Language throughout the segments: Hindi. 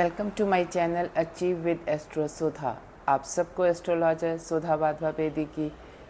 Welcome to my channel achieve with astro Sudha. आप सबको एस्ट्रोलॉजर सुधा वाधवा बेदी की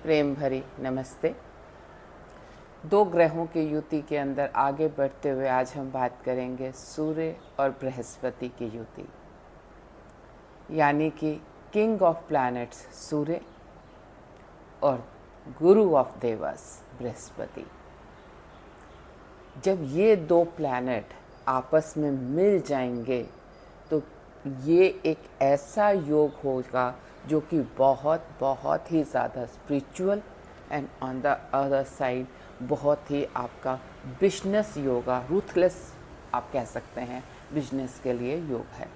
प्रेम भरी नमस्ते। दो ग्रहों की युति के अंदर आगे बढ़ते हुए आज हम बात करेंगे सूर्य और बृहस्पति की युति, यानी कि किंग ऑफ प्लैनेट्स सूर्य और गुरु ऑफ देवास बृहस्पति। जब ये दो प्लैनेट आपस में मिल जाएंगे तो ये एक ऐसा योग होगा जो कि बहुत ही ज़्यादा spiritual and on the other side बहुत ही आपका बिजनेस योगा, रूथलेस आप कह सकते हैं, बिजनेस के लिए योग है।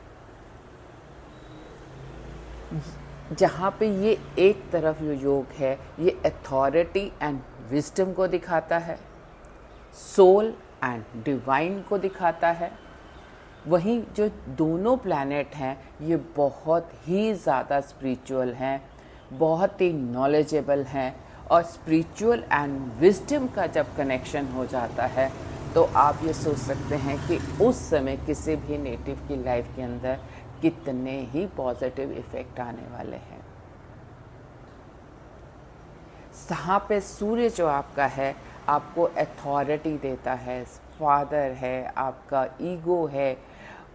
जहाँ पे ये एक तरफ जो योग है ये अथॉरिटी एंड विजडम को दिखाता है, सोल एंड डिवाइन को दिखाता है। वहीं जो दोनों प्लैनेट हैं ये बहुत ही ज़्यादा स्पिरिचुअल हैं, बहुत ही नॉलेजेबल हैं, और स्पिरिचुअल एंड विजडम का जब कनेक्शन हो जाता है तो आप ये सोच सकते हैं कि उस समय किसी भी नेटिव की लाइफ के अंदर कितने ही पॉजिटिव इफ़ेक्ट आने वाले हैं। यहाँ पे सूर्य जो आपका है आपको अथॉरिटी देता है, फादर है, आपका ईगो है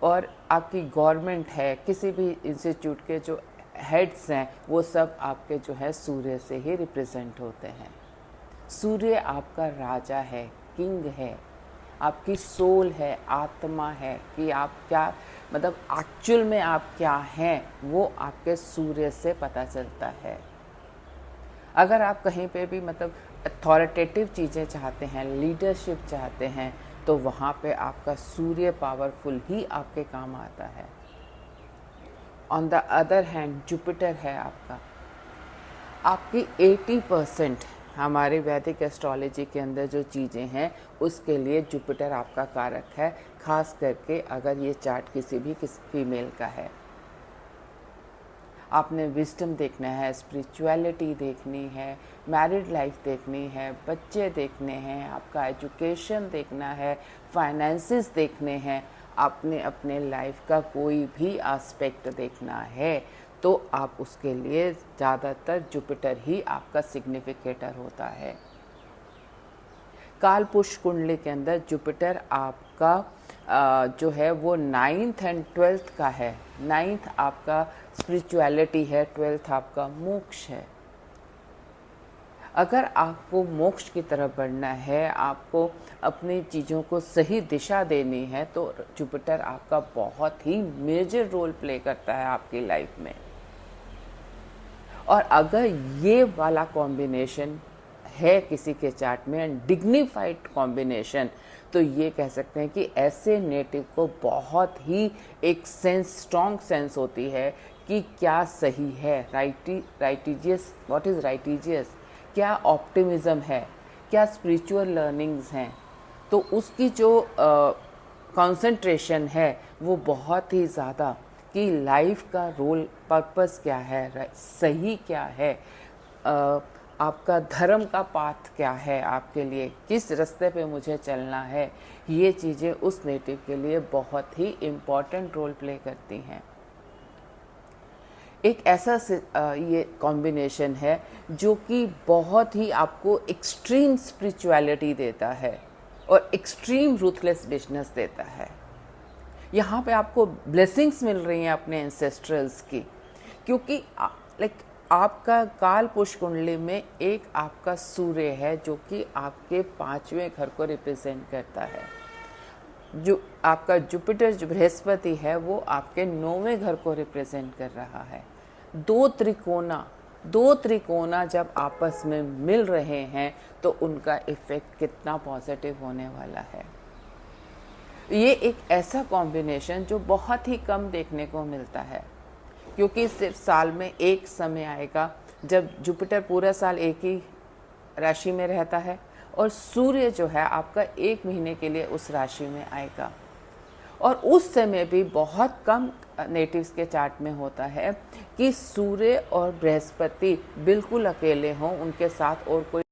और आपकी गवर्नमेंट है, किसी भी इंस्टीट्यूट के जो हेड्स हैं वो सब आपके जो है सूर्य से ही रिप्रेजेंट होते हैं। सूर्य आपका राजा है, किंग है, आपकी सोल है, आत्मा है कि आप क्या मतलब एक्चुअल में आप क्या हैं वो आपके सूर्य से पता चलता है। अगर आप कहीं पे भी मतलब अथॉरिटेटिव चीज़ें चाहते हैं, लीडरशिप चाहते हैं, तो वहाँ पे आपका सूर्य पावरफुल ही आपके काम आता है। On the other hand Jupiter है आपकी 80% हमारे वैदिक एस्ट्रोलॉजी के अंदर जो चीज़ें हैं उसके लिए जुपिटर आपका कारक है, खास करके अगर ये चार्ट किसी फीमेल का है। आपने विजडम देखना है, स्पिरिचुअलिटी देखनी है, मैरिड लाइफ देखनी है, बच्चे देखने हैं, आपका एजुकेशन देखना है, फाइनेंसेस देखने हैं, आपने अपने लाइफ का कोई भी एस्पेक्ट देखना है तो आप उसके लिए ज़्यादातर जुपिटर ही आपका सिग्निफिकेटर होता है। कालपुरुष कुंडली के अंदर जुपिटर आपका जो है वो 9th एंड 12th का है। 9th आपका स्पिरिचुअलिटी है, 12th आपका मोक्ष है। अगर आपको मोक्ष की तरफ बढ़ना है, आपको अपनी चीज़ों को सही दिशा देनी है तो जुपिटर आपका बहुत ही मेजर रोल प्ले करता है आपकी लाइफ में। और अगर ये वाला कॉम्बिनेशन है किसी के चार्ट में, डिग्निफाइड कॉम्बिनेशन, तो ये कह सकते हैं कि ऐसे नेटिव को बहुत ही एक स्ट्रॉन्ग सेंस होती है कि क्या सही है, राइटिजियस, व्हाट इज़ राइटिजियस, क्या ऑप्टिमिज्म है, क्या स्पिरिचुअल लर्निंग्स हैं। तो उसकी जो कंसंट्रेशन है वो बहुत ही ज़्यादा कि लाइफ का रोल पर्पस क्या है, सही क्या है, आपका धर्म का पाथ क्या है, आपके लिए किस रास्ते पे मुझे चलना है, ये चीज़ें उस नेटिव के लिए बहुत ही इम्पॉर्टेंट रोल प्ले करती हैं। एक ऐसा ये कॉम्बिनेशन है जो कि बहुत ही आपको एक्सट्रीम स्पिरिचुअलिटी देता है और एक्सट्रीम रूथलेस बिजनेस देता है। यहाँ पे आपको ब्लेसिंग्स मिल रही हैं अपने एंसेस्ट्रल्स की, क्योंकि आपका कालपुरुष कुंडली में एक आपका सूर्य है जो कि आपके 5वें घर को रिप्रेजेंट करता है। जो आपका जुपिटर जो बृहस्पति है वो आपके 9वें घर को रिप्रेजेंट कर रहा है। दो त्रिकोना जब आपस में मिल रहे हैं तो उनका इफेक्ट कितना पॉजिटिव होने वाला है। ये एक ऐसा कॉम्बिनेशन जो बहुत ही कम देखने को मिलता है, क्योंकि सिर्फ साल में एक समय आएगा जब जुपिटर पूरा साल एक ही राशि में रहता है और सूर्य जो है आपका 1 महीने के लिए उस राशि में आएगा। और उस समय भी बहुत कम नेटिव्स के चार्ट में होता है कि सूर्य और बृहस्पति बिल्कुल अकेले हों, उनके साथ और कोई